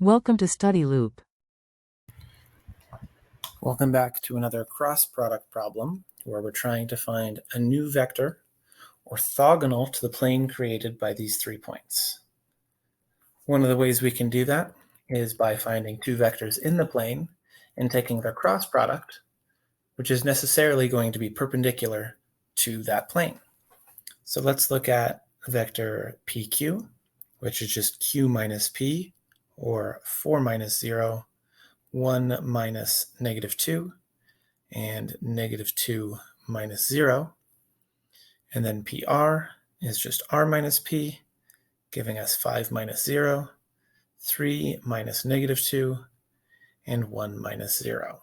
Welcome to Study Loop. Welcome back to another cross product problem where we're trying to find a new vector orthogonal to the plane created by these 3 points. One of the ways we can do that is by finding two vectors in the plane and taking their cross product, which is necessarily going to be perpendicular to that plane. So let's look at vector PQ, which is just Q minus P, or 4 minus 0, 1 minus negative 2, and negative 2 minus 0. And then PR is just R minus P, giving us 5 minus 0, 3 minus negative 2, and 1 minus 0.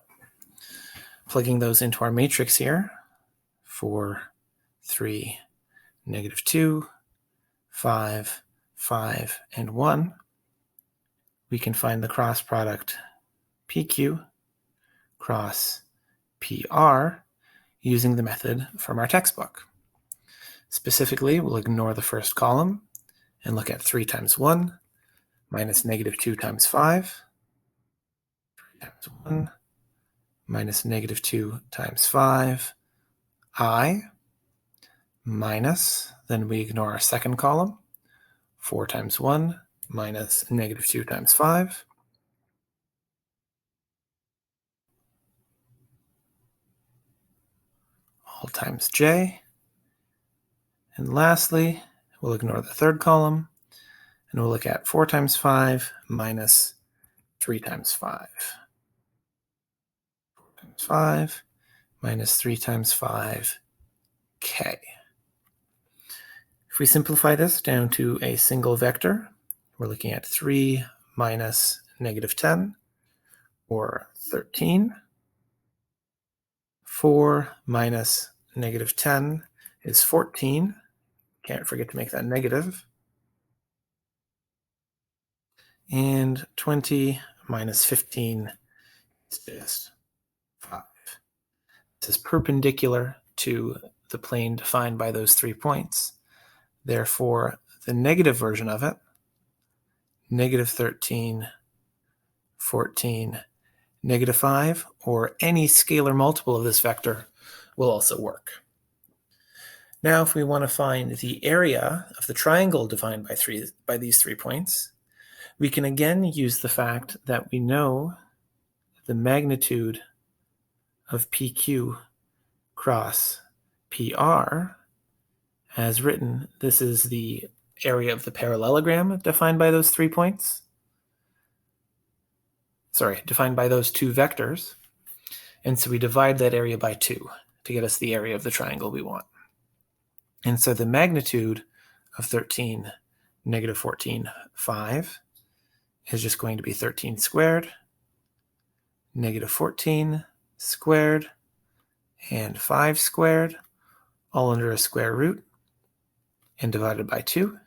Plugging those into our matrix here, 4, 3, negative 2, 5, 5, and 1, we can find the cross product PQ cross PR using the method from our textbook. Specifically, we'll ignore the first column and look at 3 times 1 minus negative 2 times 5, 3 times 1 minus negative 2 times 5, I, minus, then we ignore our second column, 4 times 1 minus negative 2 times 5, all times j, and lastly, we'll ignore the third column, and we'll look at 4 times 5 minus 3 times 5. 4 times 5 minus 3 times 5, k. If we simplify this down to a single vector, we're looking at 3 minus negative 10, or 13. 4 minus negative 10 is 14. Can't forget to make that negative. And 20 minus 15 is just 5. This is perpendicular to the plane defined by those 3 points. Therefore, the negative version of it, negative 13, 14, negative 5, or any scalar multiple of this vector will also work. Now, if we want to find the area of the triangle defined by these 3 points, we can again use the fact that we know the magnitude of PQ cross PR. As written, this is the area of the parallelogram defined by those 3 points. Defined by those 2 vectors. And so we divide that area by 2 to get us the area of the triangle we want. And so the magnitude of 13, negative 14, 5 is just going to be 13 squared, negative 14 squared, and 5 squared, all under a square root, and divided by 2,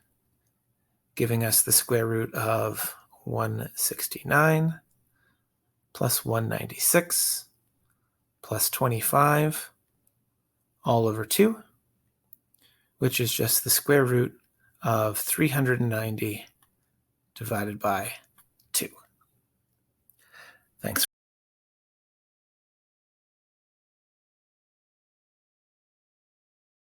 giving us the square root of 169 plus 196 plus 25 all over 2, which is just the square root of 390 divided by